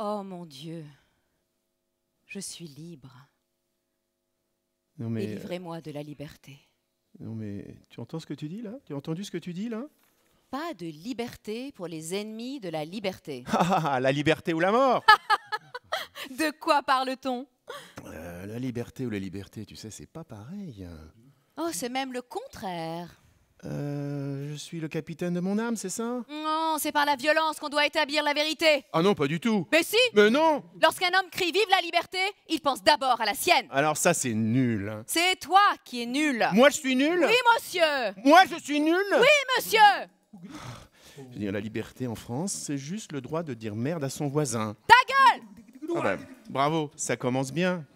Oh mon Dieu, je suis libre. Non mais, Délivrez-moi de la liberté. non mais, tu entends ce que tu dis là? Tu as entendu ce que tu dis là? Pas de liberté pour les ennemis de la liberté. Ah, la liberté ou la mort! De quoi parle-t-on? La liberté ou la liberté, tu sais, c'est pas pareil. Oh, c'est même le contraire. Je suis le capitaine de mon âme, c'est ça? Non, c'est par la violence qu'on doit établir la vérité. Ah non, pas du tout! Mais si! Mais non! Lorsqu'un homme crie « Vive la liberté !», il pense d'abord à la sienne. Alors ça, c'est nul. Hein. C'est toi qui es nul. Moi, je suis nul? Oui, monsieur. Moi, je suis nul? Oui, monsieur. Je veux dire, la liberté en France, c'est juste le droit de dire merde à son voisin. Ta gueule! Ah bah, bravo, ça commence bien.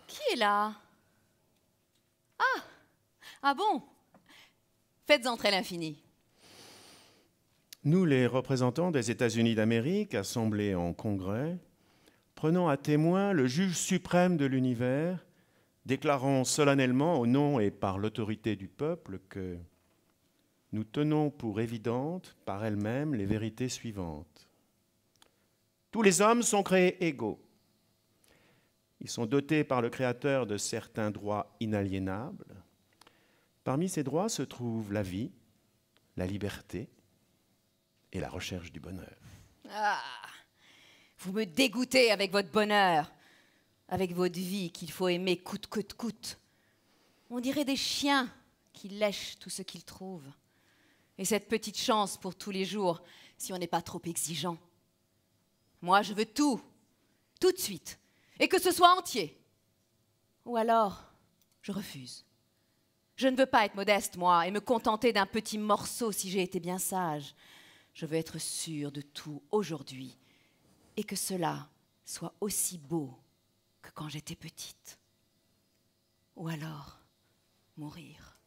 Qui est là? Ah bon? Faites entrer l'infini. Nous, les représentants des États-Unis d'Amérique, assemblés en congrès, prenons à témoin le juge suprême de l'univers, déclarons solennellement au nom et par l'autorité du peuple que nous tenons pour évidentes par elles-mêmes les vérités suivantes. Tous les hommes sont créés égaux. Ils sont dotés par le Créateur de certains droits inaliénables. Parmi ces droits se trouvent la vie, la liberté et la recherche du bonheur. Ah, vous me dégoûtez avec votre bonheur, avec votre vie qu'il faut aimer coûte que coûte. On dirait des chiens qui lèchent tout ce qu'ils trouvent. Et cette petite chance pour tous les jours, si on n'est pas trop exigeant. Moi, je veux tout de suite, et que ce soit entier. Ou alors, je refuse. Je ne veux pas être modeste, moi, et me contenter d'un petit morceau si j'ai été bien sage. Je veux être sûre de tout aujourd'hui, et que cela soit aussi beau que quand j'étais petite. Ou alors, mourir.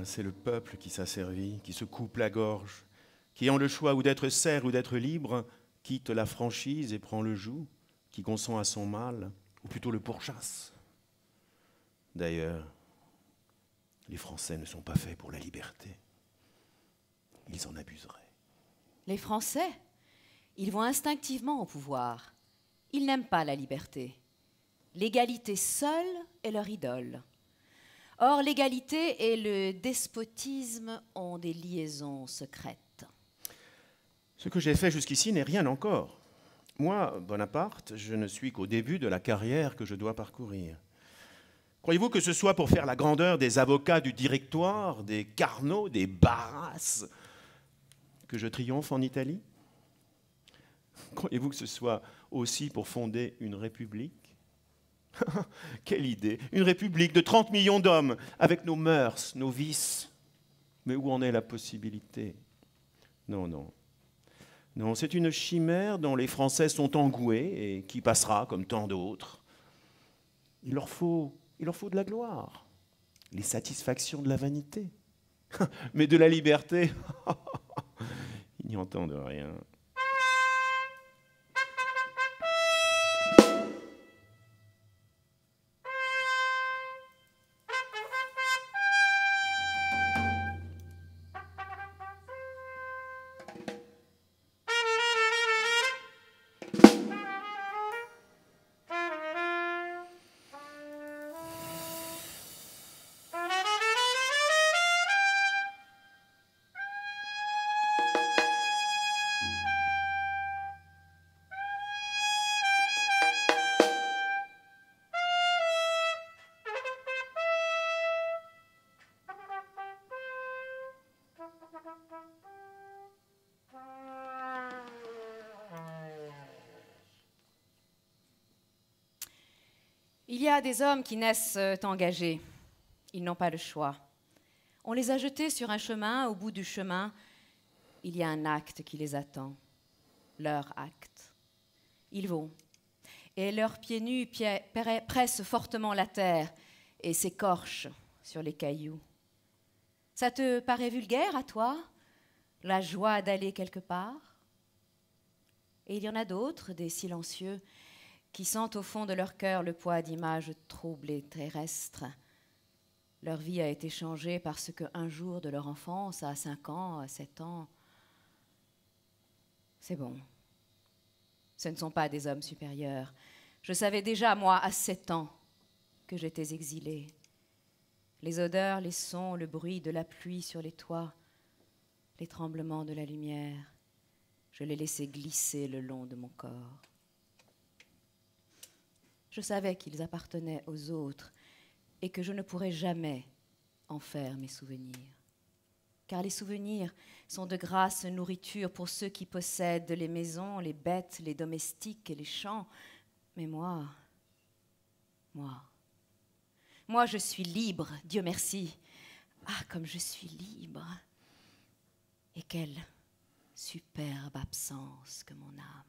c'est le peuple qui s'asservit, qui se coupe la gorge, qui, ayant le choix ou d'être serf ou d'être libre, quitte la franchise et prend le joug, qui consent à son mal, ou plutôt le pourchasse. D'ailleurs, les Français ne sont pas faits pour la liberté. Ils en abuseraient. Les Français, ils vont instinctivement au pouvoir. Ils n'aiment pas la liberté. L'égalité seule est leur idole. Or, l'égalité et le despotisme ont des liaisons secrètes. Ce que j'ai fait jusqu'ici n'est rien encore. Moi, Bonaparte, je ne suis qu'au début de la carrière que je dois parcourir. Croyez-vous que ce soit pour faire la grandeur des avocats du directoire, des Carnot, des Barras, que je triomphe en Italie? Croyez-vous que ce soit aussi pour fonder une république? Quelle idée! Une république de 30 millions d'hommes, avec nos mœurs, nos vices. Mais où en est la possibilité? Non, non. Non, c'est une chimère dont les Français sont engoués et qui passera comme tant d'autres. Il leur faut de la gloire, les satisfactions de la vanité. Mais de la liberté, ils n'y entendent rien. Il y a des hommes qui naissent engagés. Ils n'ont pas le choix. On les a jetés sur un chemin. Au bout du chemin, il y a un acte qui les attend. Leur acte. Ils vont. Et leurs pieds nus pressent fortement la terre et s'écorchent sur les cailloux. Ça te paraît vulgaire à toi, la joie d'aller quelque part? Et il y en a d'autres, des silencieux, qui sentent au fond de leur cœur le poids d'images troubles et terrestres. Leur vie a été changée parce qu'un jour de leur enfance, à 5 ans, à 7 ans, c'est bon. Ce ne sont pas des hommes supérieurs. Je savais déjà, moi, à 7 ans, que j'étais exilée. Les odeurs, les sons, le bruit de la pluie sur les toits, les tremblements de la lumière, je les laissais glisser le long de mon corps. Je savais qu'ils appartenaient aux autres et que je ne pourrais jamais en faire mes souvenirs. Car les souvenirs sont de grasse nourriture pour ceux qui possèdent les maisons, les bêtes, les domestiques et les champs. Mais moi, je suis libre, Dieu merci. Ah, comme je suis libre. Et quelle superbe absence que mon âme.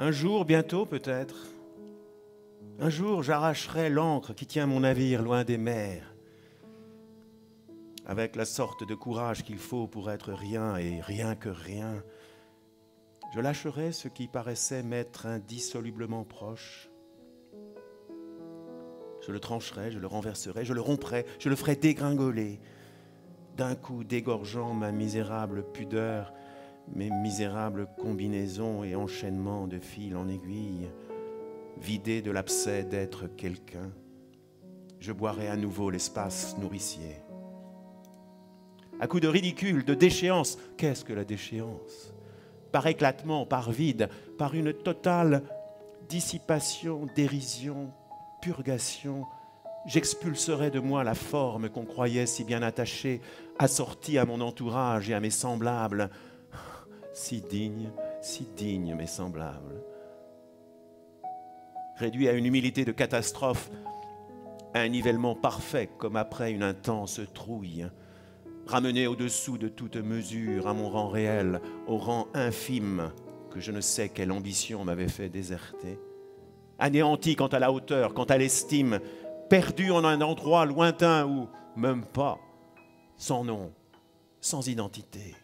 Un jour bientôt peut-être, un jour j'arracherai l'ancre qui tient mon navire loin des mers, avec la sorte de courage qu'il faut pour être rien et rien que rien. Je lâcherai ce qui paraissait m'être indissolublement proche. Je le trancherai, je le renverserai, je le romprai, je le ferai dégringoler, d'un coup dégorgeant ma misérable pudeur, mes misérables combinaisons et enchaînements de fil en aiguille, vidé de l'abcès d'être quelqu'un, je boirai à nouveau l'espace nourricier. À coup de ridicule, de déchéance, qu'est-ce que la déchéance? Par éclatement, par vide, par une totale dissipation, dérision, purgation, j'expulserai de moi la forme qu'on croyait si bien attachée, assortie à mon entourage et à mes semblables. Si digne mes semblables. Réduit à une humilité de catastrophe, à un nivellement parfait comme après une intense trouille, ramené au-dessous de toute mesure à mon rang réel, au rang infime que je ne sais quelle ambition m'avait fait déserter, anéanti quant à la hauteur, quant à l'estime, perdu en un endroit lointain où, même pas, sans nom, sans identité.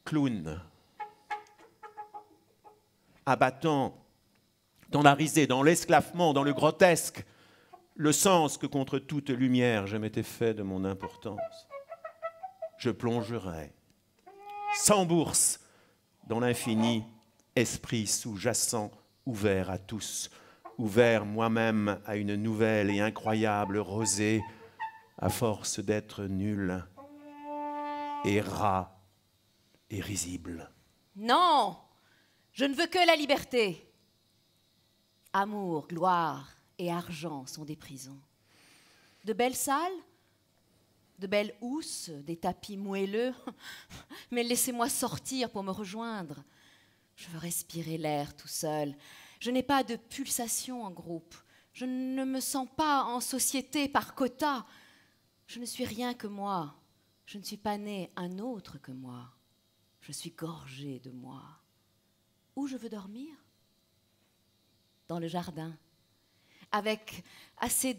Clown, abattant dans la risée, dans l'esclaffement, dans le grotesque, le sens que contre toute lumière je m'étais fait de mon importance. Je plongerai, sans bourse, dans l'infini, esprit sous-jacent, ouvert à tous, ouvert moi-même à une nouvelle et incroyable rosée, à force d'être nul et ras et risible. Non, je ne veux que la liberté. Amour, gloire et argent sont des prisons. De belles salles, de belles housses, des tapis moelleux, mais laissez-moi sortir pour me rejoindre. Je veux respirer l'air tout seul. Je n'ai pas de pulsation en groupe. Je ne me sens pas en société par quota. Je ne suis rien que moi. Je ne suis pas né un autre que moi. Je suis gorgée de moi. Où je veux dormir? Dans le jardin. Avec assez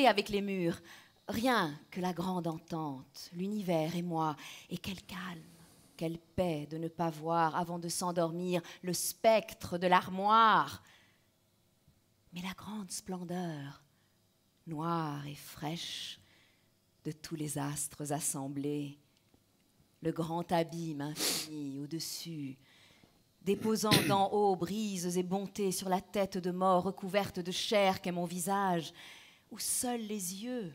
avec les murs. Rien que la grande entente, l'univers et moi. Et quel calme, quelle paix de ne pas voir, avant de s'endormir, le spectre de l'armoire. Mais la grande splendeur, noire et fraîche, de tous les astres assemblés, le grand abîme infini au-dessus, déposant d'en haut brises et bontés sur la tête de mort recouverte de chair qu'est mon visage, où seuls les yeux,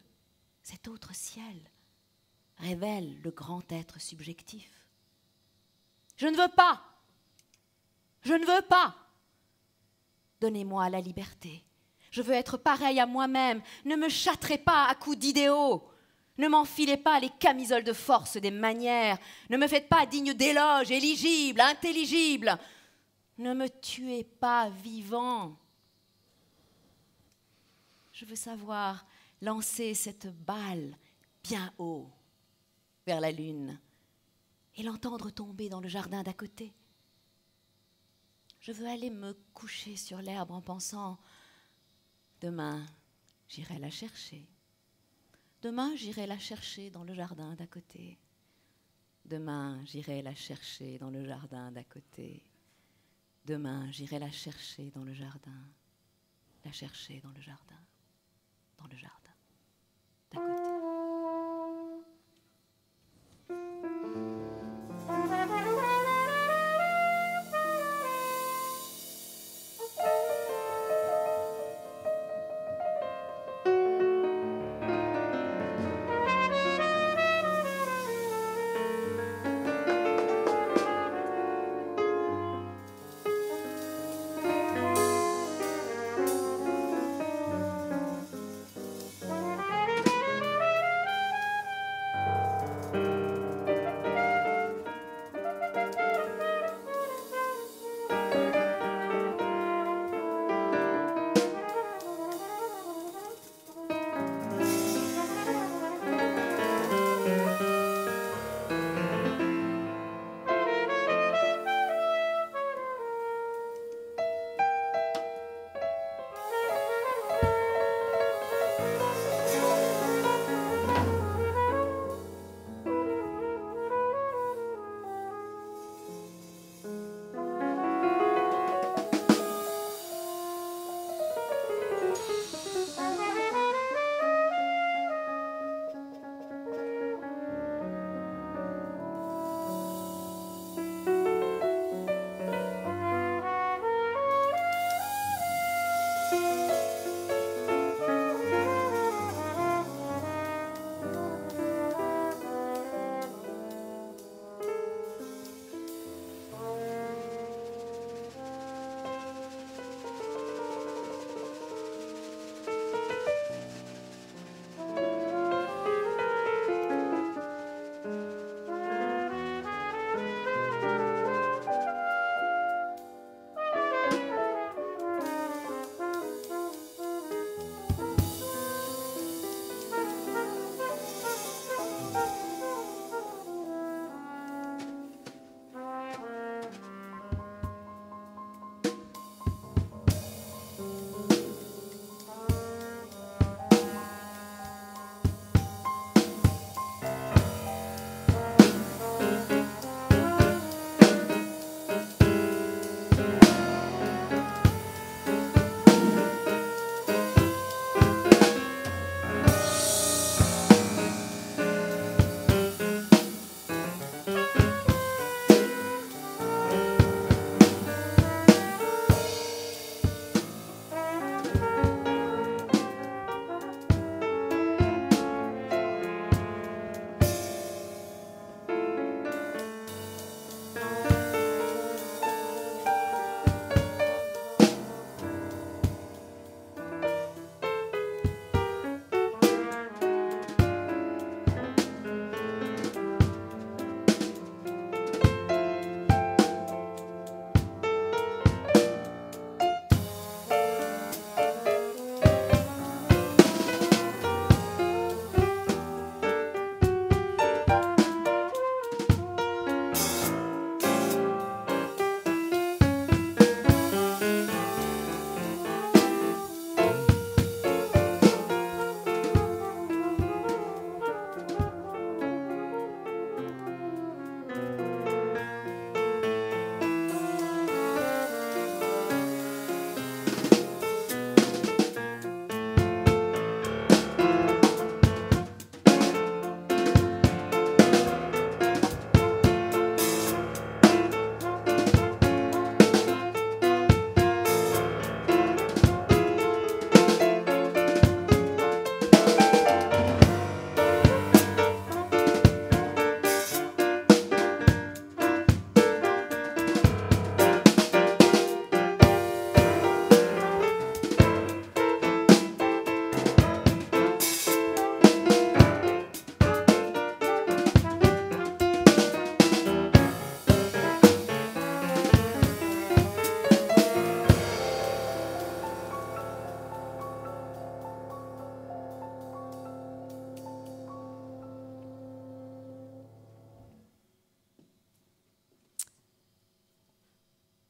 cet autre ciel, révèlent le grand être subjectif. Je ne veux pas, je ne veux pas. Donnez-moi la liberté. Je veux être pareil à moi-même. Ne me châtrez pas à coups d'idéaux. Ne m'enfilez pas les camisoles de force des manières. Ne me faites pas digne d'éloges, éligible, intelligible. Ne me tuez pas vivant. Je veux savoir lancer cette balle bien haut vers la lune et l'entendre tomber dans le jardin d'à côté. Je veux aller me coucher sur l'herbe en pensant « Demain, j'irai la chercher. Demain, j'irai la chercher dans le jardin d'à côté. Demain, j'irai la chercher dans le jardin d'à côté. Demain, j'irai la chercher dans le jardin. La chercher dans le jardin. Dans le jardin d'à côté. »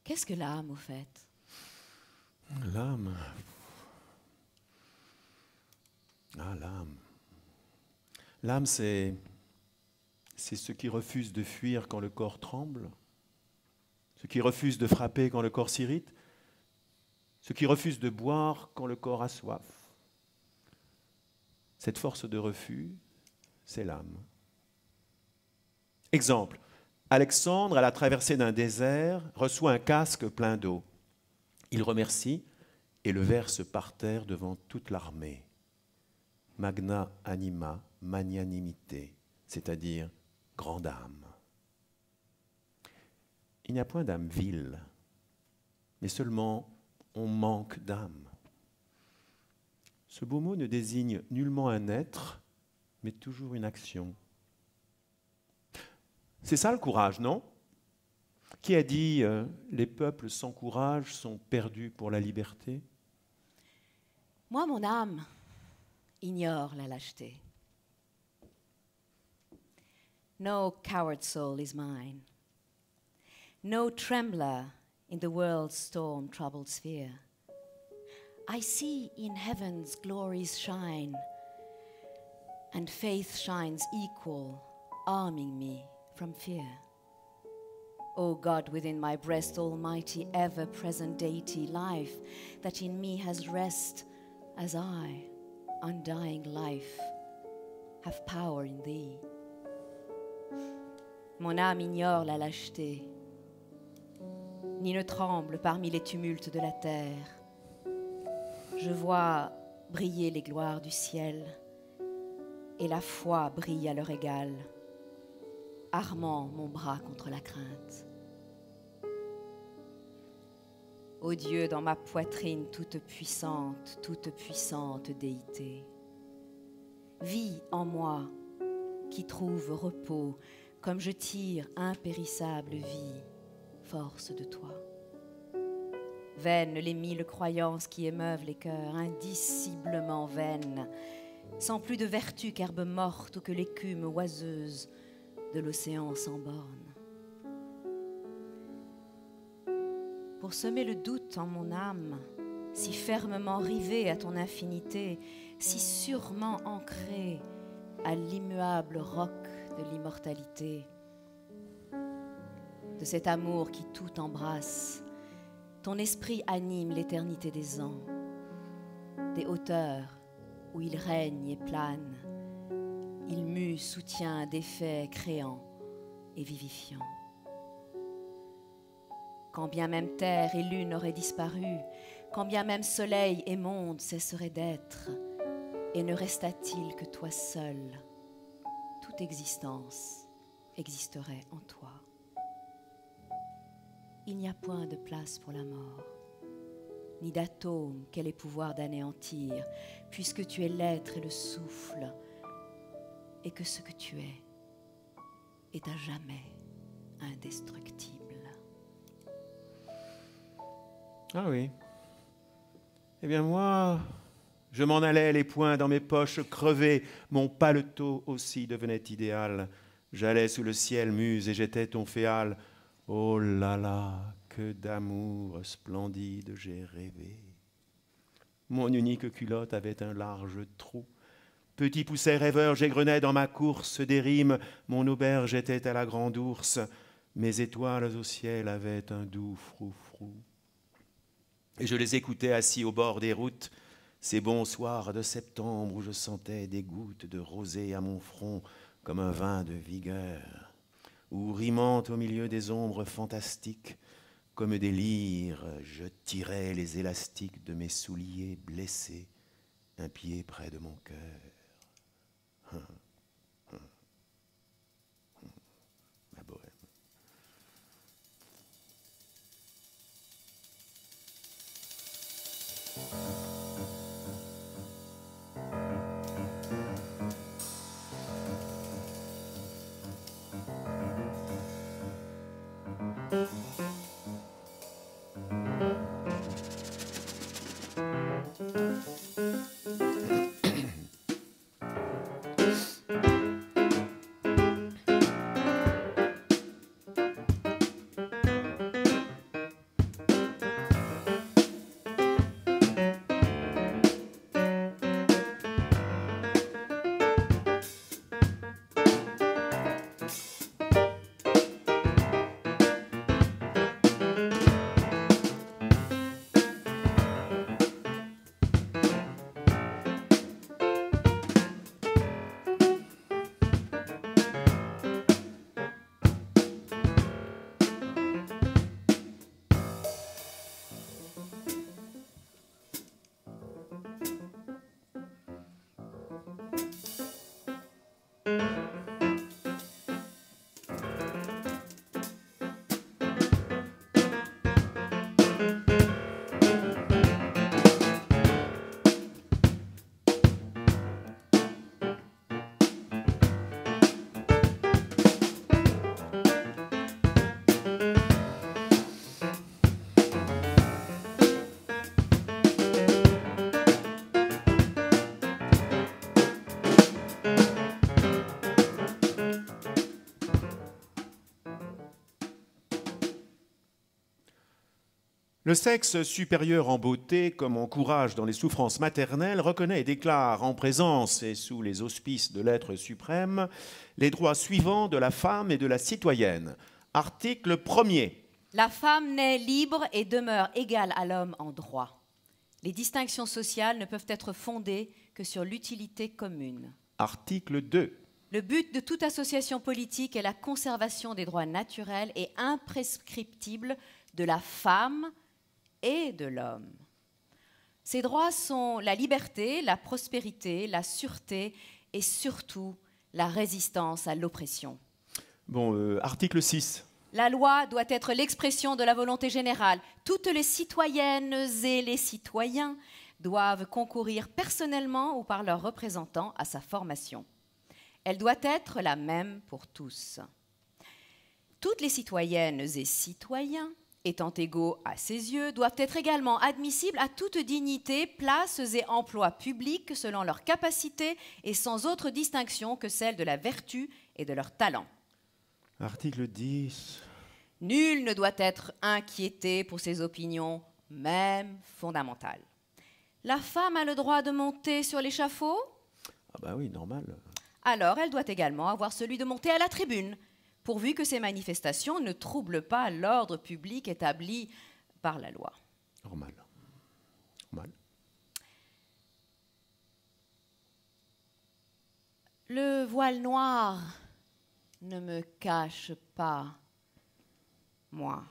Qu'est-ce que l'âme, au fait? L'âme. Ah, l'âme. L'âme, c'est ce qui refuse de fuir quand le corps tremble, ce qui refuse de frapper quand le corps s'irrite, ce qui refuse de boire quand le corps a soif. Cette force de refus, c'est l'âme. Exemple, Alexandre, à la traversée d'un désert, reçoit un casque plein d'eau. Il remercie et le verse par terre devant toute l'armée. Magna anima, magnanimité, c'est-à-dire grande âme. Il n'y a point d'âme vile, mais seulement on manque d'âme. Ce beau mot ne désigne nullement un être, mais toujours une action. C'est ça le courage, non? Qui a dit les peuples sans courage sont perdus pour la liberté? Moi, mon âme ignore la lâcheté. No coward soul is mine. No trembler in the world's storm-troubled sphere. I see in heaven's glories shine, and faith shines equal, arming me from fear. O God, within my breast, almighty, ever-present deity, life that in me has rest, as I, undying life, have power in thee. Mon âme ignore la lâcheté, ni ne tremble parmi les tumultes de la terre. Je vois briller les gloires du ciel, et la foi brille à leur égal, armant mon bras contre la crainte. Ô Dieu, dans ma poitrine toute puissante déité, vis en moi qui trouve repos, comme je tire impérissable vie, force de toi. Vaines les 1000 croyances qui émeuvent les cœurs, indiciblement vaines, sans plus de vertu qu'herbe morte ou que l'écume oiseuse de l'océan sans borne. Pour semer le doute en mon âme, si fermement rivée à ton infinité, si sûrement ancrée à l'immuable roc de l'immortalité, de cet amour qui tout embrasse, ton esprit anime l'éternité des ans, des hauteurs où il règne et plane, il mue, soutient, défait, créant et vivifiant. Quand bien même terre et lune auraient disparu, quand bien même soleil et monde cesseraient d'être, et ne resta-t-il que toi seul, toute existence existerait en toi. Il n'y a point de place pour la mort, ni d'atome qu'elle ait pouvoir d'anéantir, puisque tu es l'être et le souffle, et que ce que tu es est à jamais indestructible. Ah oui. Eh bien moi, je m'en allais les poings dans mes poches crevées, mon paletot aussi devenait idéal. J'allais sous le ciel muse et j'étais ton féal. Oh là là, que d'amour splendide j'ai rêvé. Mon unique culotte avait un large trou. Petit pousset rêveur, j'égrenais dans ma course des rimes. Mon auberge était à la grande ours. Mes étoiles au ciel avaient un doux froufrou. Et je les écoutais assis au bord des routes, ces bons soirs de septembre où je sentais des gouttes de rosée à mon front comme un vin de vigueur, où rimant au milieu des ombres fantastiques, comme des lyres, je tirais les élastiques de mes souliers blessés, un pied près de mon cœur. Ma bohème. Le sexe supérieur en beauté comme en courage dans les souffrances maternelles reconnaît et déclare en présence et sous les auspices de l'être suprême les droits suivants de la femme et de la citoyenne. Article 1er. La femme naît libre et demeure égale à l'homme en droit. Les distinctions sociales ne peuvent être fondées que sur l'utilité commune. Article 2. Le but de toute association politique est la conservation des droits naturels et imprescriptibles de la femme et de l'homme. Ces droits sont la liberté, la prospérité, la sûreté et surtout la résistance à l'oppression. Bon, article 6. La loi doit être l'expression de la volonté générale. Toutes les citoyennes et les citoyens doivent concourir personnellement ou par leurs représentants à sa formation. Elle doit être la même pour tous. Toutes les citoyennes et citoyens, étant égaux à ses yeux, doivent être également admissibles à toute dignité, places et emplois publics selon leurs capacités et sans autre distinction que celle de la vertu et de leur talent. Article 10. Nul ne doit être inquiété pour ses opinions, même fondamentales. La femme a le droit de monter sur l'échafaud ? Ah bah oui, normal. Alors elle doit également avoir celui de monter à la tribune, pourvu que ces manifestations ne troublent pas l'ordre public établi par la loi. Normal. Normal. Le voile noir ne me cache pas, moi,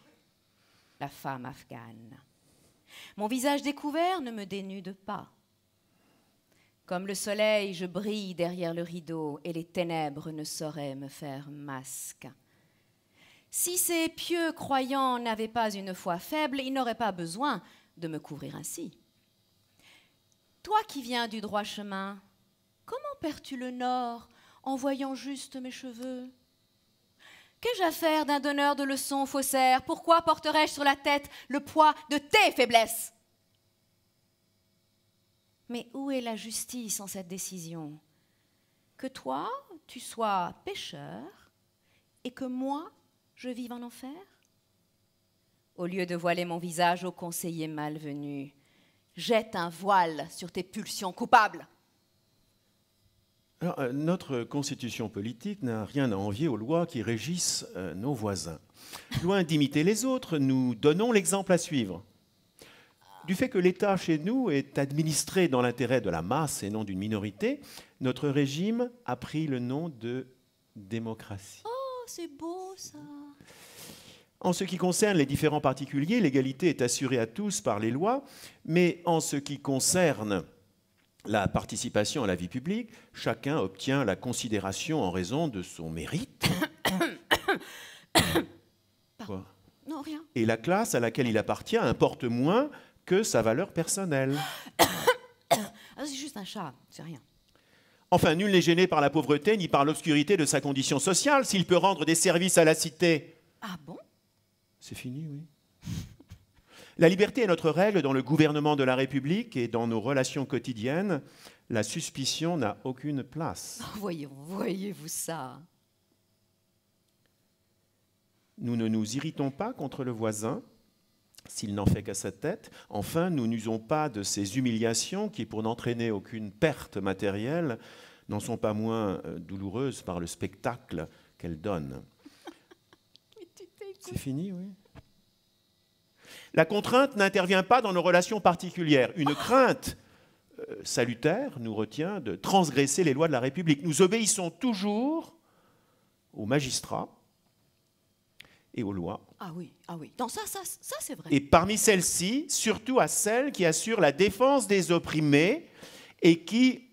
la femme afghane. Mon visage découvert ne me dénude pas. Comme le soleil, je brille derrière le rideau et les ténèbres ne sauraient me faire masque. Si ces pieux croyants n'avaient pas une foi faible, ils n'auraient pas besoin de me couvrir ainsi. Toi qui viens du droit chemin, comment perds-tu le nord en voyant juste mes cheveux ? Qu'ai-je à faire d'un donneur de leçons faussaire ? Pourquoi porterais-je sur la tête le poids de tes faiblesses ? Mais où est la justice en cette décision ? Que toi, tu sois pécheur et que moi, je vive en enfer ? Au lieu de voiler mon visage au conseiller malvenu, jette un voile sur tes pulsions coupables. Alors, notre constitution politique n'a rien à envier aux lois qui régissent nos voisins. Loin d'imiter les autres, nous donnons l'exemple à suivre. Du fait que l'État chez nous est administré dans l'intérêt de la masse et non d'une minorité, notre régime a pris le nom de démocratie. Oh, c'est beau ça. En ce qui concerne les différents particuliers, l'égalité est assurée à tous par les lois, mais en ce qui concerne la participation à la vie publique, chacun obtient la considération en raison de son mérite. Quoi ? Non, rien. Et la classe à laquelle il appartient importe moins que sa valeur personnelle. Ah, c'est juste un chat, c'est rien. Enfin, nul n'est gêné par la pauvreté ni par l'obscurité de sa condition sociale s'il peut rendre des services à la cité. Ah bon ? C'est fini, oui. La liberté est notre règle dans le gouvernement de la République et dans nos relations quotidiennes. La suspicion n'a aucune place. Oh, voyez-vous ça ? Nous ne nous irritons pas contre le voisin s'il n'en fait qu'à sa tête. Enfin, nous n'usons pas de ces humiliations qui, pour n'entraîner aucune perte matérielle, n'en sont pas moins douloureuses par le spectacle qu'elles donnent. C'est fini, oui. La contrainte n'intervient pas dans nos relations particulières. Une crainte salutaire nous retient de transgresser les lois de la République. Nous obéissons toujours aux magistrats et aux lois. Ah oui. Non, ça c'est vrai. Et parmi celles-ci, surtout à celles qui assurent la défense des opprimés et qui,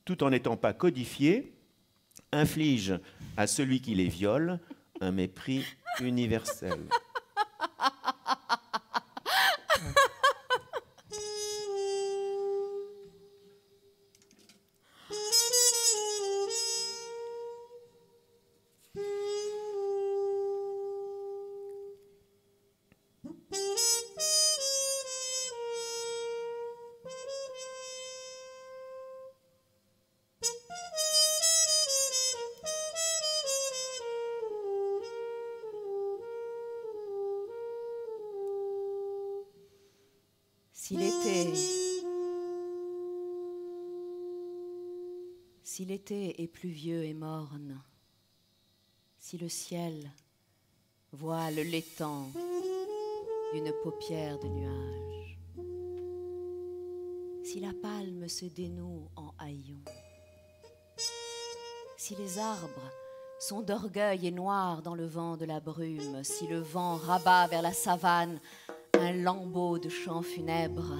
tout en n'étant pas codifiées, infligent à celui qui les viole un mépris universel. Si l'été est pluvieux et morne, si le ciel voile l'étang d'une paupière de nuages, si la palme se dénoue en haillons, si les arbres sont d'orgueil et noirs dans le vent de la brume, si le vent rabat vers la savane un lambeau de chants funèbres,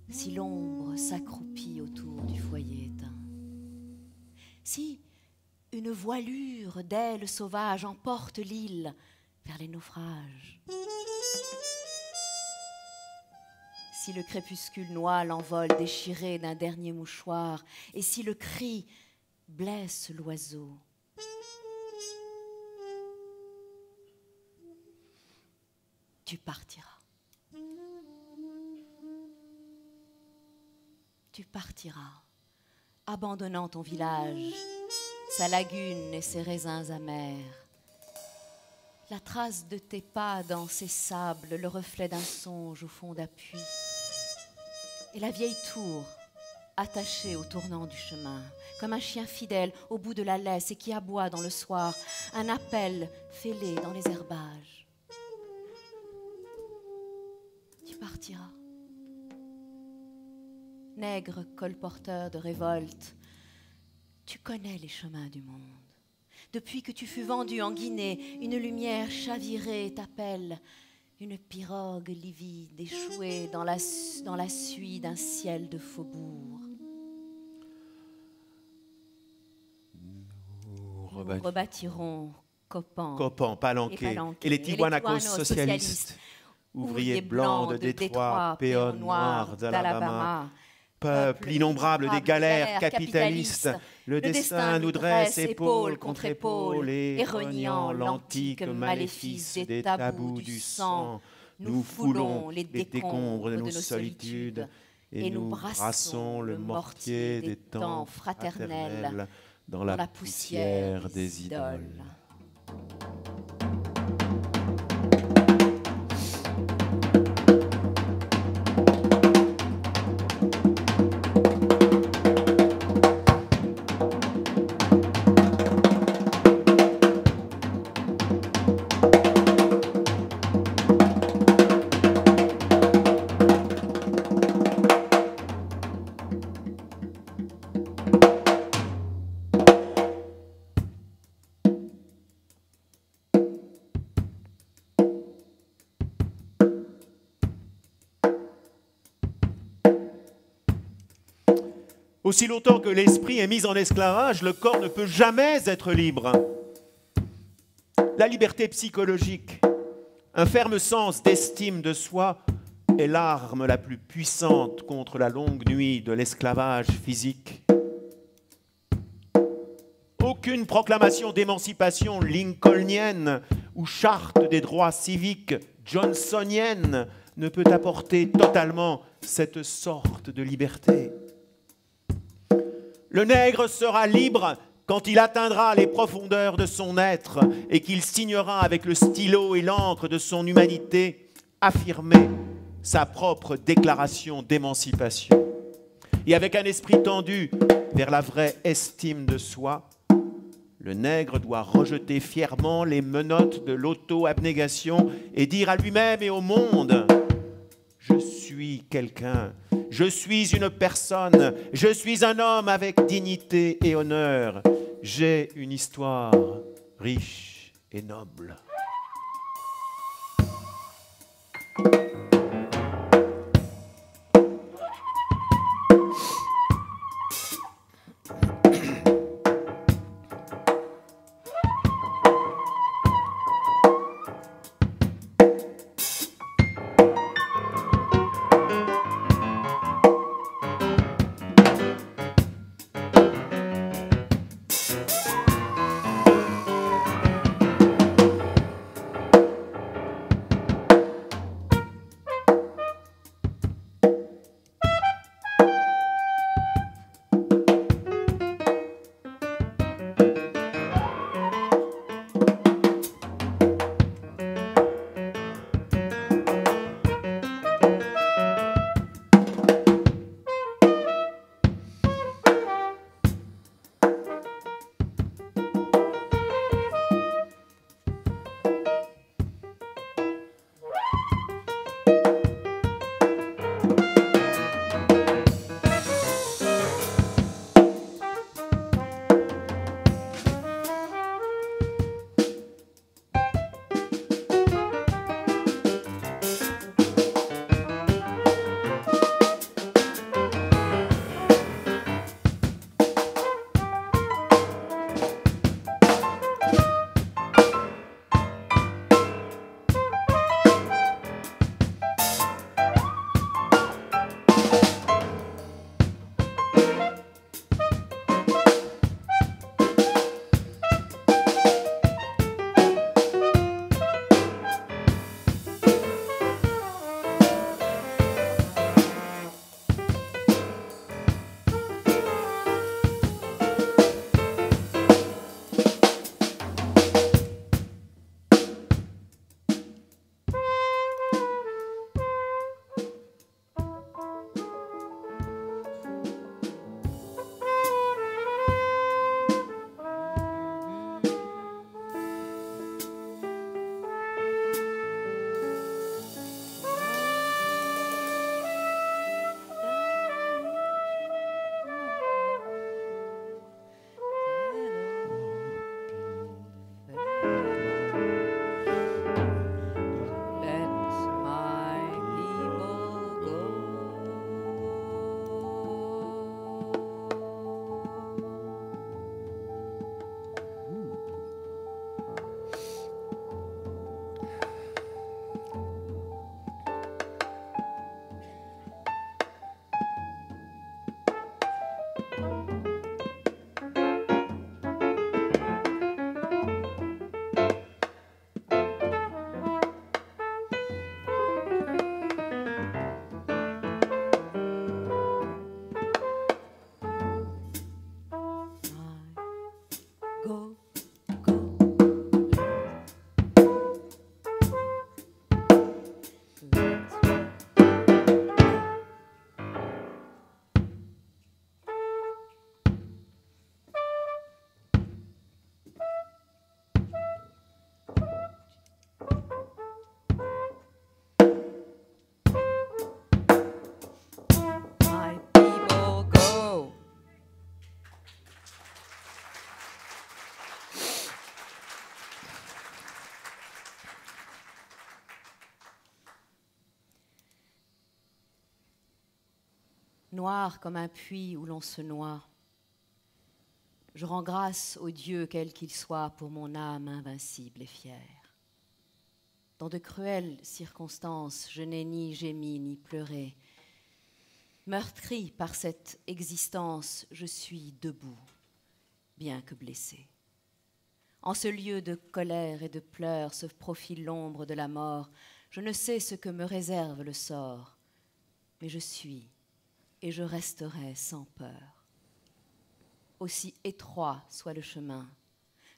si l'ombre s'accroupit autour du foyer éteint, si une voilure d'ailes sauvages emporte l'île vers les naufrages, si le crépuscule noie l'envol déchiré d'un dernier mouchoir, et si le cri blesse l'oiseau, tu partiras. Tu partiras, abandonnant ton village, sa lagune et ses raisins amers. La trace de tes pas dans ces sables, le reflet d'un songe au fond d'appui. Et la vieille tour, attachée au tournant du chemin, comme un chien fidèle au bout de la laisse et qui aboie dans le soir, un appel fêlé dans les herbages. Tu partiras. Nègre colporteur de révolte, tu connais les chemins du monde. Depuis que tu fus vendu en Guinée, une lumière chavirée t'appelle, une pirogue livide échouée dans la suie d'un ciel de faubourg. Nous rebâtirons Copan, Palenqué et les Tijuanacos socialistes, ouvriers blancs de Détroit, péons noirs d'Alabama, peuple innombrable des galères capitalistes, le destin nous dresse épaule contre épaule et reniant l'antique maléfice des tabous du sang, nous foulons les décombres de nos solitudes et nous brassons le mortier des temps fraternels dans la poussière des idoles. Aussi longtemps que l'esprit est mis en esclavage, le corps ne peut jamais être libre. La liberté psychologique, un ferme sens d'estime de soi, est l'arme la plus puissante contre la longue nuit de l'esclavage physique. Aucune proclamation d'émancipation lincolnienne ou charte des droits civiques johnsonienne ne peut apporter totalement cette sorte de liberté. Le nègre sera libre quand il atteindra les profondeurs de son être et qu'il signera avec le stylo et l'encre de son humanité affirmer sa propre déclaration d'émancipation. Et avec un esprit tendu vers la vraie estime de soi, le nègre doit rejeter fièrement les menottes de l'auto-abnégation et dire à lui-même et au monde « Je suis quelqu'un ». Je suis une personne, je suis un homme avec dignité et honneur. J'ai une histoire riche et noble. noir comme un puits où l'on se noie. Je rends grâce au Dieu, quel qu'il soit, pour mon âme invincible et fière. Dans de cruelles circonstances, je n'ai ni gémi ni pleuré. Meurtri par cette existence, je suis debout, bien que blessé. En ce lieu de colère et de pleurs se profile l'ombre de la mort. Je ne sais ce que me réserve le sort, mais je suis et je resterai sans peur. Aussi étroit soit le chemin,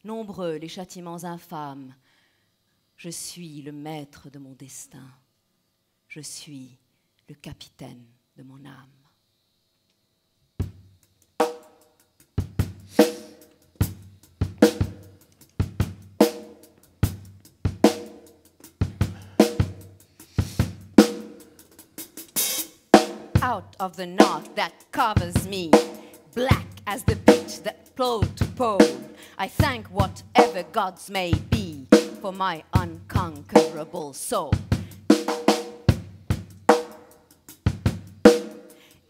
nombreux les châtiments infâmes, je suis le maître de mon destin, je suis le capitaine de mon âme. Out of the knot that covers me, black as the pit that pole to pole, I thank whatever gods may be for my unconquerable soul.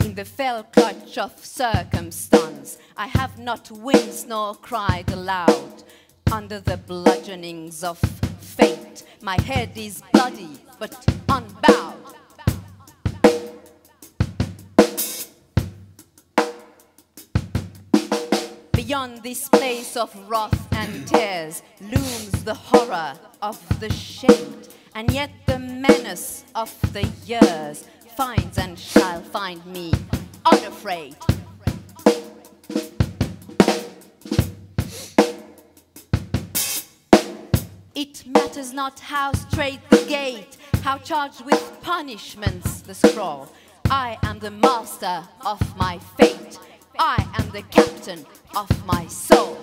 In the fell clutch of circumstance, I have not winced nor cried aloud. Under the bludgeonings of fate, my head is bloody but unbowed. Beyond this place of wrath and tears looms the horror of the shade, and yet the menace of the years finds and shall find me unafraid. It matters not how straight the gate, how charged with punishments the scroll. I am the master of my fate. I am the captain of my soul.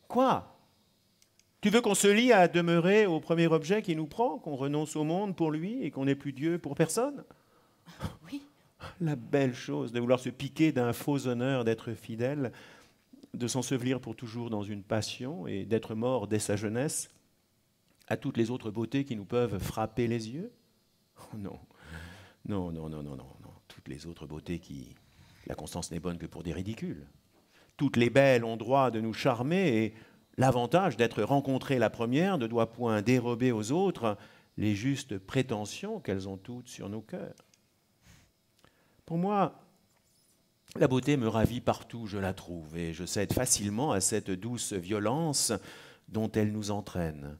Quoi? Tu veux qu'on se lie à demeurer au premier objet qui nous prend, qu'on renonce au monde pour lui et qu'on n'ait plus Dieu pour personne? Oui. La belle chose de vouloir se piquer d'un faux honneur d'être fidèle, de s'ensevelir pour toujours dans une passion et d'être mort dès sa jeunesse à toutes les autres beautés qui nous peuvent frapper les yeux? Oh non. Non. Toutes les autres beautés qui... La constance n'est bonne que pour des ridicules. Toutes les belles ont droit de nous charmer et l'avantage d'être rencontrées la première ne doit point dérober aux autres les justes prétentions qu'elles ont toutes sur nos cœurs. Pour moi, la beauté me ravit partout où je la trouve, et je cède facilement à cette douce violence dont elle nous entraîne.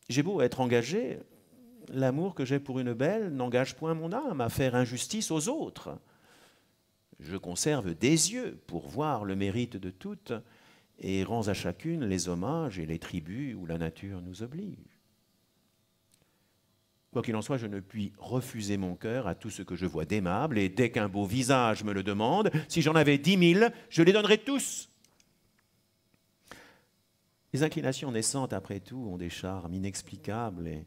J'ai beau être engagé, l'amour que j'ai pour une belle n'engage point mon âme à faire injustice aux autres. Je conserve des yeux pour voir le mérite de toutes et rends à chacune les hommages et les tributs où la nature nous oblige. Quoi qu'il en soit, je ne puis refuser mon cœur à tout ce que je vois d'aimable, et dès qu'un beau visage me le demande, si j'en avais 10 000, je les donnerais tous. Les inclinations naissantes, après tout, ont des charmes inexplicables, et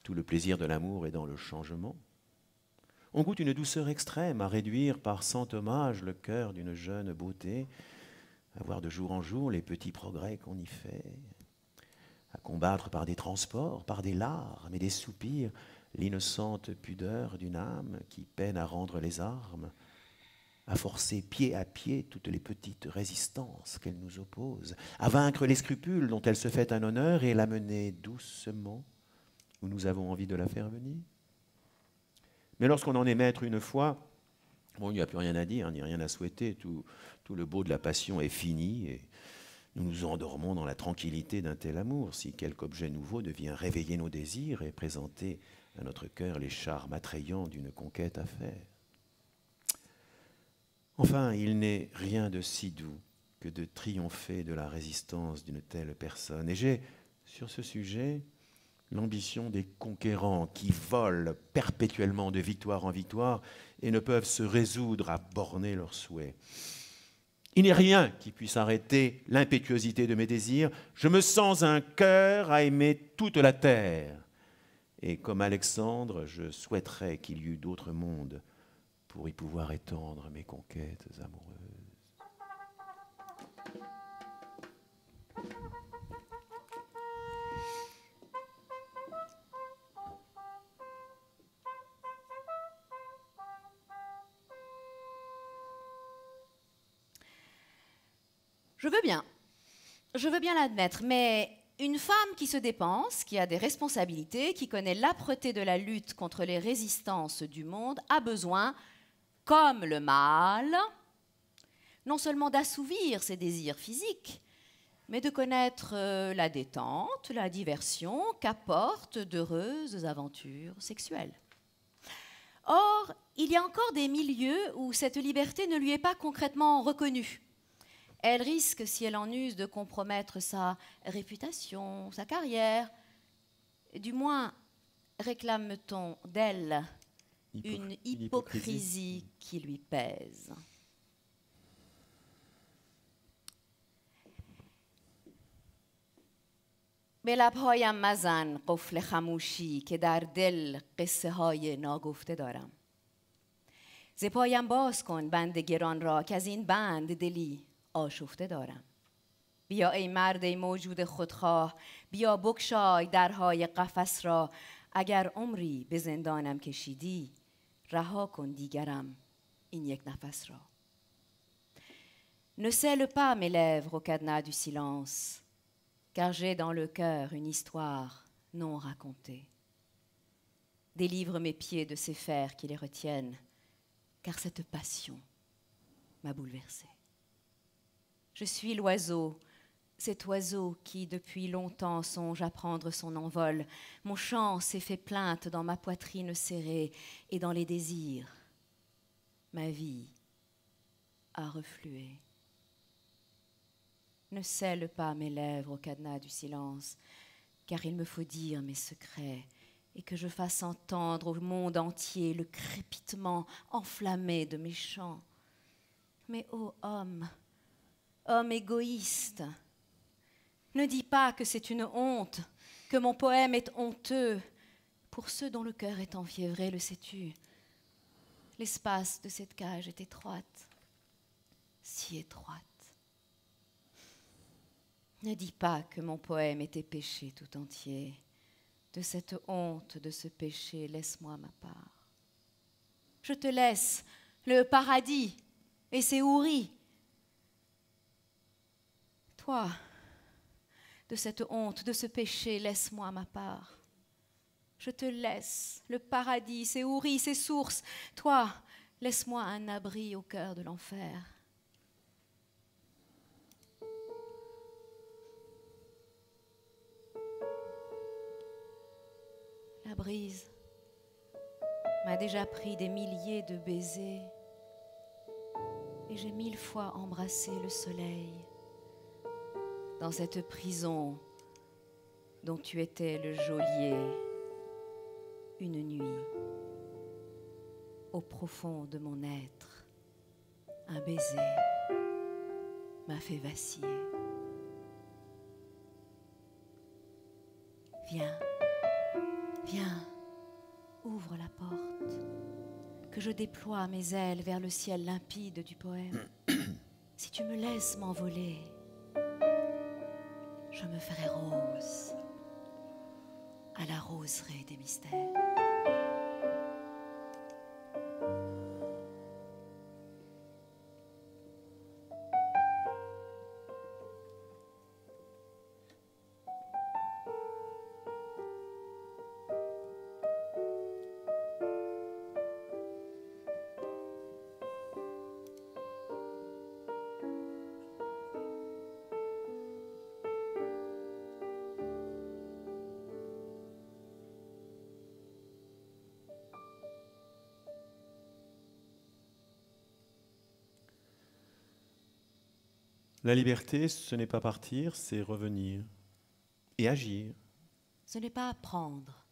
tout le plaisir de l'amour est dans le changement. On goûte une douceur extrême à réduire par cent hommages le cœur d'une jeune beauté, à voir de jour en jour les petits progrès qu'on y fait, à combattre par des transports, par des larmes et des soupirs, l'innocente pudeur d'une âme qui peine à rendre les armes, à forcer pied à pied toutes les petites résistances qu'elle nous oppose, à vaincre les scrupules dont elle se fait un honneur et la mener doucement où nous avons envie de la faire venir. Mais lorsqu'on en est maître une fois, bon, il n'y a plus rien à dire, ni rien à souhaiter, tout le beau de la passion est fini, et nous nous endormons dans la tranquillité d'un tel amour, si quelque objet nouveau devient réveiller nos désirs et présenter à notre cœur les charmes attrayants d'une conquête à faire. Enfin, il n'est rien de si doux que de triompher de la résistance d'une telle personne. Et j'ai, sur ce sujet, l'ambition des conquérants qui volent perpétuellement de victoire en victoire et ne peuvent se résoudre à borner leurs souhaits. Il n'est rien qui puisse arrêter l'impétuosité de mes désirs. Je me sens un cœur à aimer toute la terre. Et comme Alexandre, je souhaiterais qu'il y eût d'autres mondes pour y pouvoir étendre mes conquêtes amoureuses. Je veux bien l'admettre, mais une femme qui se dépense, qui a des responsabilités, qui connaît l'âpreté de la lutte contre les résistances du monde, a besoin, comme le mâle, non seulement d'assouvir ses désirs physiques, mais de connaître la détente, la diversion qu'apportent d'heureuses aventures sexuelles. Or, il y a encore des milieux où cette liberté ne lui est pas concrètement reconnue. Elle risque, si elle en use, de compromettre sa réputation, sa carrière. Du moins, réclame-t-on d'elle une hypocrisie qui lui pèse. به لبهایم مزن قفل خموشی که در دل قصه های ناگفته دارم. ز پایم باز کن بند گران را که از این بند دلی آشفته دارم. بیا ای مرد ای موجود خودخواه، بیا بگشای درهای قفس را. اگر عمری به زندانم کشیدی، رها کن دیگرم این یک نفس را. Ne scelle pas mes lèvres au cadenas du silence, car j'ai dans le cœur une histoire non racontée. Délivre mes pieds de ces fers qui les retiennent, car cette passion m'a bouleversée. Je suis l'oiseau, cet oiseau qui depuis longtemps songe à prendre son envol. Mon chant s'est fait plainte dans ma poitrine serrée et dans les désirs. Ma vie a reflué. Ne scelle pas mes lèvres au cadenas du silence, car il me faut dire mes secrets et que je fasse entendre au monde entier le crépitement enflammé de mes chants. Mais ô homme, homme égoïste, ne dis pas que c'est une honte, que mon poème est honteux. Pour ceux dont le cœur est enfiévré, le sais-tu, l'espace de cette cage est étroite, si étroite. Ne dis pas que mon poème était péché tout entier. De cette honte, de ce péché, laisse-moi ma part. Je te laisse le paradis et ses houris. Toi, de cette honte, de ce péché, laisse-moi ma part. Je te laisse le paradis, ses houris, ses sources. Toi, Laisse-moi un abri au cœur de l'enfer. La brise m'a déjà pris des milliers de baisers et j'ai 1000 fois embrassé le soleil dans cette prison dont tu étais le geôlier. Une nuit, au profond de mon être, un baiser m'a fait vaciller. Viens, viens, ouvre la porte, que je déploie mes ailes vers le ciel limpide du poème. Si tu me laisses m'envoler, je me ferai rose à la roseraie des mystères. La liberté, ce n'est pas partir, c'est revenir et agir. Ce n'est pas apprendre,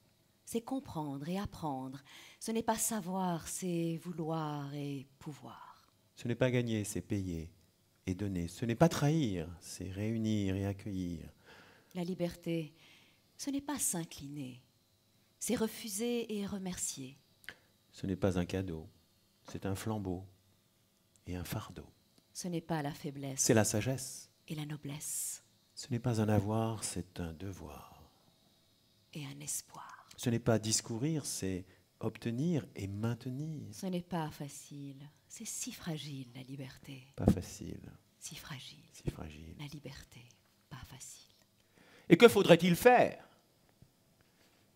c'est comprendre et apprendre. Ce n'est pas savoir, c'est vouloir et pouvoir. Ce n'est pas gagner, c'est payer et donner. Ce n'est pas trahir, c'est réunir et accueillir. La liberté, ce n'est pas s'incliner, c'est refuser et remercier. Ce n'est pas un cadeau, c'est un flambeau et un fardeau. Ce n'est pas la faiblesse. C'est la sagesse. Et la noblesse. Ce n'est pas un avoir, c'est un devoir. Et un espoir. Ce n'est pas discourir, c'est obtenir et maintenir. Ce n'est pas facile, c'est si fragile la liberté. Pas facile. Si fragile. Si fragile. La liberté, pas facile. Et que faudrait-il faire ?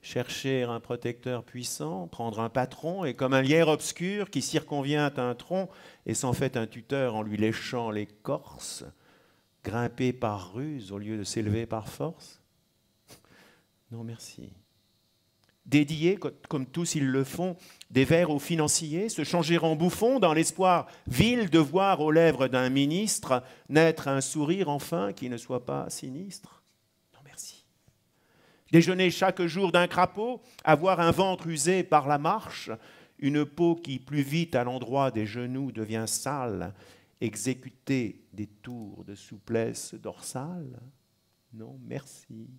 Chercher un protecteur puissant, prendre un patron, et comme un lierre obscur qui circonvient un tronc et s'en fait un tuteur en lui léchant l'écorce, grimper par ruse au lieu de s'élever par force ? Non, merci. Dédier, comme tous ils le font, des vers aux financiers, se changer en bouffon dans l'espoir vil de voir aux lèvres d'un ministre naître un sourire enfin qui ne soit pas sinistre ? Non, merci. Déjeuner chaque jour d'un crapaud, avoir un ventre usé par la marche, une peau qui plus vite à l'endroit des genoux devient sale, exécuter des tours de souplesse dorsale ? Non, merci.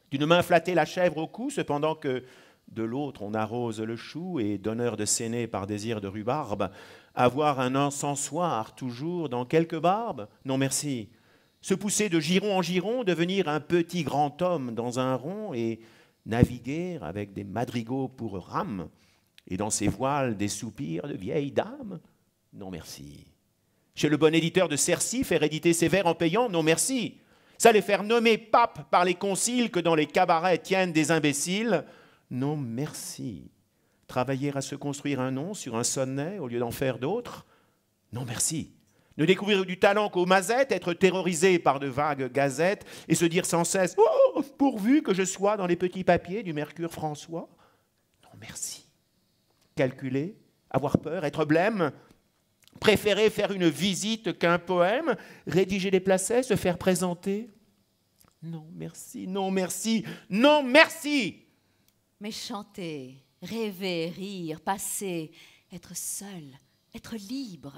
D'une main flatter la chèvre au cou, cependant que de l'autre on arrose le chou, et donneur de séné par désir de rhubarbe, avoir un encensoir toujours dans quelque barbe ? Non, merci. Se pousser de giron en giron, devenir un petit grand homme dans un rond et naviguer avec des madrigaux pour rames et dans ses voiles des soupirs de vieilles dames ? Non, merci. Chez le bon éditeur de Cercy, faire éditer ses vers en payant ? Non, merci. Ça les faire nommer pape par les conciles que dans les cabarets tiennent des imbéciles ? Non, merci. Travailler à se construire un nom sur un sonnet au lieu d'en faire d'autres ? Non, merci. Ne découvrir du talent qu'aux mazettes, être terrorisé par de vagues gazettes et se dire sans cesse « Oh, pourvu que je sois dans les petits papiers du Mercure François ?» Non, merci. Calculer, avoir peur, être blême, préférer faire une visite qu'un poème, rédiger des placets, se faire présenter ? Non, merci, non, merci, non, merci. Mais chanter, rêver, rire, passer, être seul, être libre,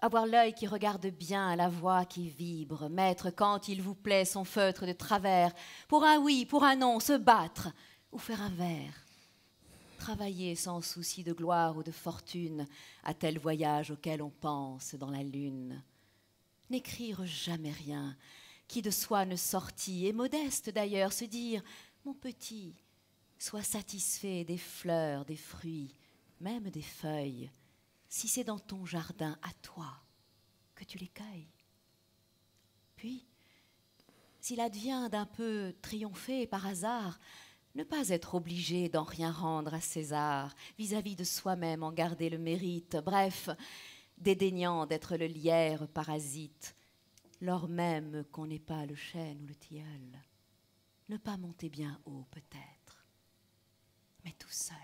avoir l'œil qui regarde bien, la voix qui vibre, mettre quand il vous plaît son feutre de travers, pour un oui, pour un non, se battre ou faire un vers. Travailler sans souci de gloire ou de fortune à tel voyage auquel on pense dans la lune. N'écrire jamais rien qui de soi ne sortit, et modeste d'ailleurs, se dire « Mon petit, sois satisfait des fleurs, des fruits, même des feuilles, si c'est dans ton jardin à toi que tu les cueilles. » Puis, s'il advient d'un peu triompher par hasard, Ne pas être obligé d'en rien rendre à César, vis-à-vis de soi-même en garder le mérite, bref, dédaignant d'être le lierre parasite, lors même qu'on n'est pas le chêne ou le tilleul. Ne pas monter bien haut peut-être, mais tout seul.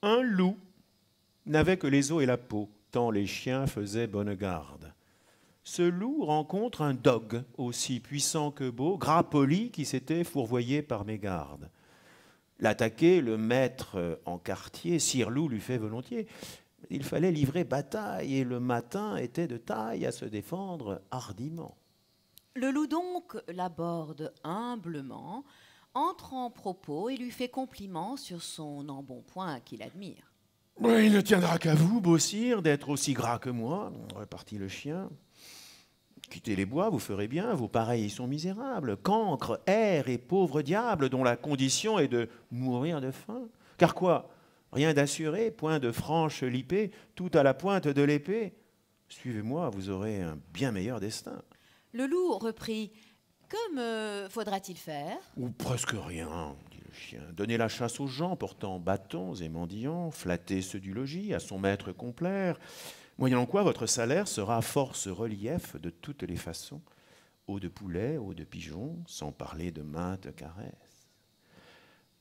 Un loup n'avait que les os et la peau, tant les chiens faisaient bonne garde. Ce loup rencontre un dogue, aussi puissant que beau, gras poli, qui s'était fourvoyé par mégarde. L'attaquer, le mettre en quartier, sire loup lui fait volontiers. Il fallait livrer bataille, et le matin était de taille à se défendre hardiment. Le loup donc l'aborde humblement, entre en propos et lui fait compliment sur son embonpoint qu'il admire. Oui, il ne tiendra qu'à vous, beau sire, d'être aussi gras que moi, repartit le chien. Quittez les bois, vous ferez bien, vos pareils sont misérables, cancres, airs et pauvres diables, dont la condition est de mourir de faim. Car quoi? Rien d'assuré, point de franche lipée, tout à la pointe de l'épée. Suivez-moi, vous aurez un bien meilleur destin. Le loup reprit. Que me faudra-t-il faire? Ou presque rien, dit le chien. Donner la chasse aux gens portant bâtons et mendiants, flatter ceux du logis, à son maître complaire, moyennant quoi votre salaire sera force relief de toutes les façons, eau de poulet, eau de pigeon, sans parler de maintes caresses.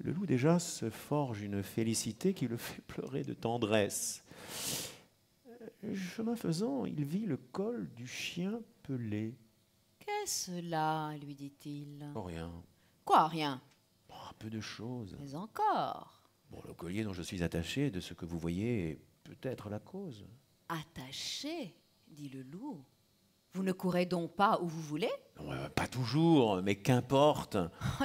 Le loup déjà se forge une félicité qui le fait pleurer de tendresse. Chemin faisant, il vit le col du chien pelé. Qu'est-ce là lui dit-il. Oh, rien. Quoi, rien? Oh, peu de choses. Mais encore. Bon, le collier dont je suis attaché, de ce que vous voyez, est peut-être la cause. Attaché, dit le loup. Vous ne courez donc pas où vous voulez? Pas toujours, mais qu'importe.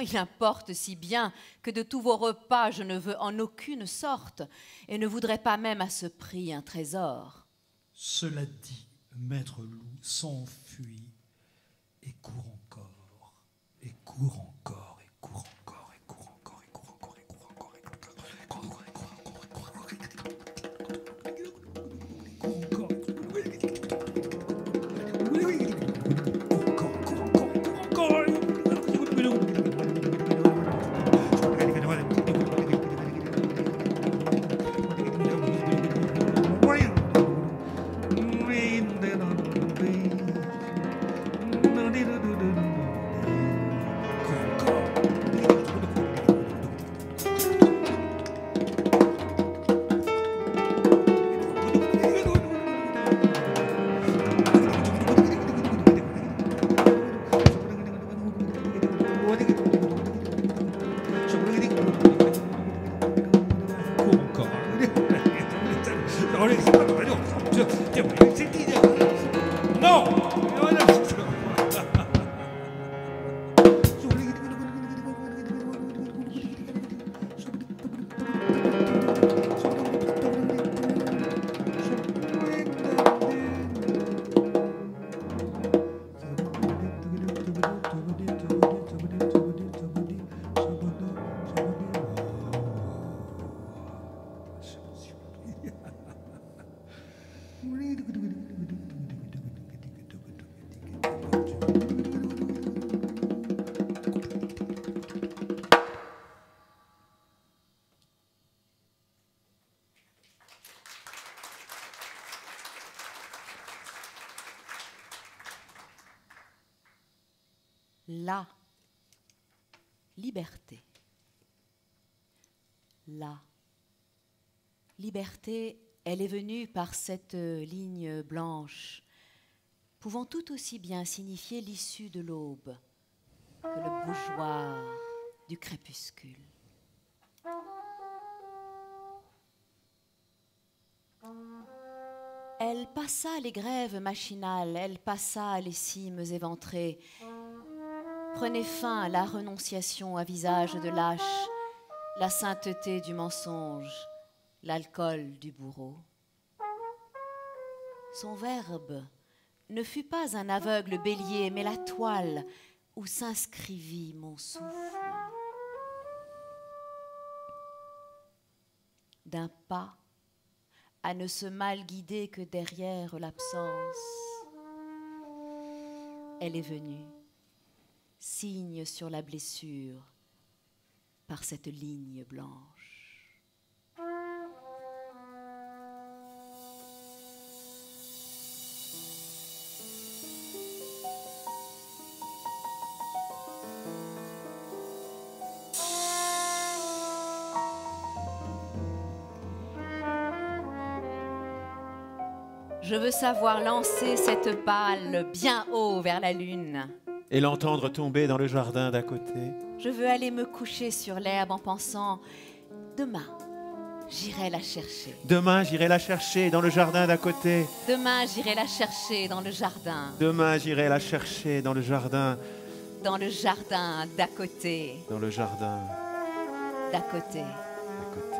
Il importe si bien que de tous vos repas je ne veux en aucune sorte, et ne voudrais pas même à ce prix un trésor. Cela dit, maître loup s'enfuit et court encore, et court encore, et court encore, et court encore, et court encore, et court encore, et court encore, et court encore, et court encore, et court encore, et court encore. La liberté. La liberté, elle est venue par cette ligne blanche, pouvant tout aussi bien signifier l'issue de l'aube que le bougeoir du crépuscule. Elle passa les grèves machinales, elle passa les cimes éventrées. Prenait fin la renonciation à visage de lâche, la sainteté du mensonge, l'alcool du bourreau. Son verbe ne fut pas un aveugle bélier, mais la toile où s'inscrivit mon souffle. D'un pas à ne se mal guider que derrière l'absence, elle est venue, signe sur la blessure, par cette ligne blanche. Je veux savoir lancer cette balle bien haut vers la lune. Et l'entendre tomber dans le jardin d'à côté. Je veux aller me coucher sur l'herbe en pensant, demain, j'irai la chercher. Demain, j'irai la chercher dans le jardin d'à côté. Demain, j'irai la chercher dans le jardin. Demain, j'irai la chercher dans le jardin. Dans le jardin d'à côté. Dans le jardin d'à côté. d'à côté.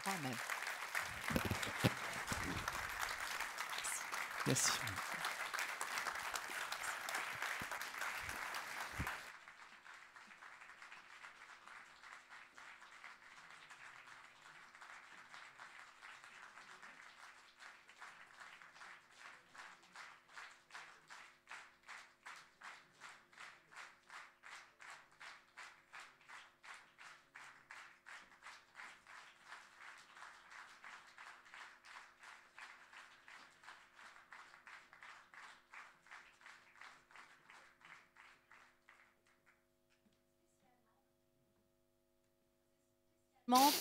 3 même. Merci.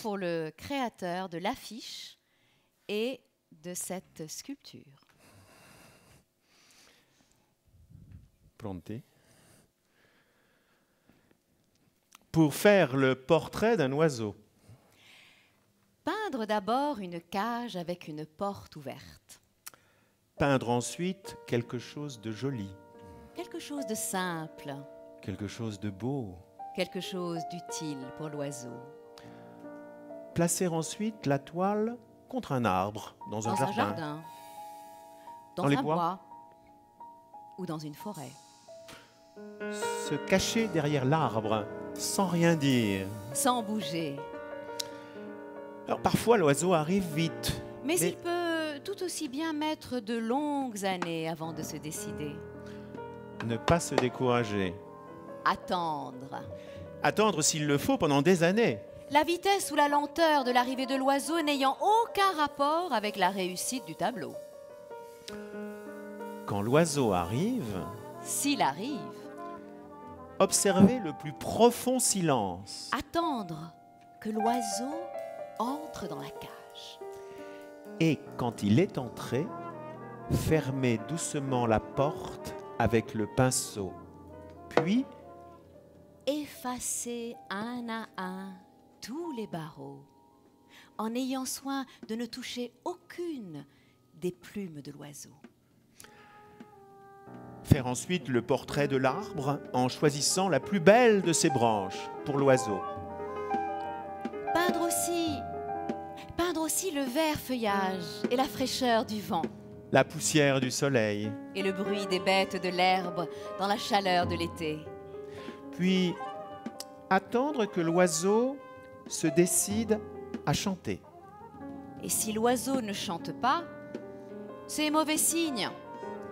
Pour le créateur de l'affiche et de cette sculpture. Planté. Pour faire le portrait d'un oiseau. Peindre d'abord une cage avec une porte ouverte. Peindre ensuite quelque chose de joli. Quelque chose de simple. Quelque chose de beau. Quelque chose d'utile pour l'oiseau. Placer ensuite la toile contre un arbre, dans un jardin. Dans les un bois. bois. Ou dans une forêt. Se cacher derrière l'arbre, sans rien dire. Sans bouger. Alors parfois l'oiseau arrive vite. Mais il peut tout aussi bien mettre de longues années avant de se décider. Ne pas se décourager. Attendre. Attendre s'il le faut pendant des années. La vitesse ou la lenteur de l'arrivée de l'oiseau n'ayant aucun rapport avec la réussite du tableau. Quand l'oiseau arrive, S'il arrive, observez le plus profond silence. attendre que l'oiseau entre dans la cage. Et quand il est entré, fermez doucement la porte avec le pinceau. Puis, Effacer un à un tous les barreaux, en ayant soin de ne toucher aucune des plumes de l'oiseau. faire ensuite le portrait de l'arbre en choisissant la plus belle de ses branches pour l'oiseau. Peindre aussi le vert feuillage et la fraîcheur du vent, La poussière du soleil. et le bruit des bêtes de l'herbe dans la chaleur de l'été. Puis, attendre que l'oiseau se décide à chanter. Et si l'oiseau ne chante pas, c'est mauvais signe.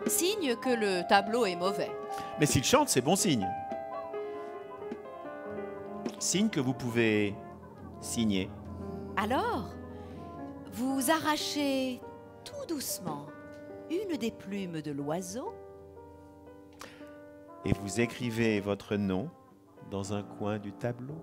Signe que le tableau est mauvais. Mais s'il chante, c'est bon signe. Signe que vous pouvez signer. Alors, vous arrachez tout doucement une des plumes de l'oiseau Et vous écrivez votre nom dans un coin du tableau.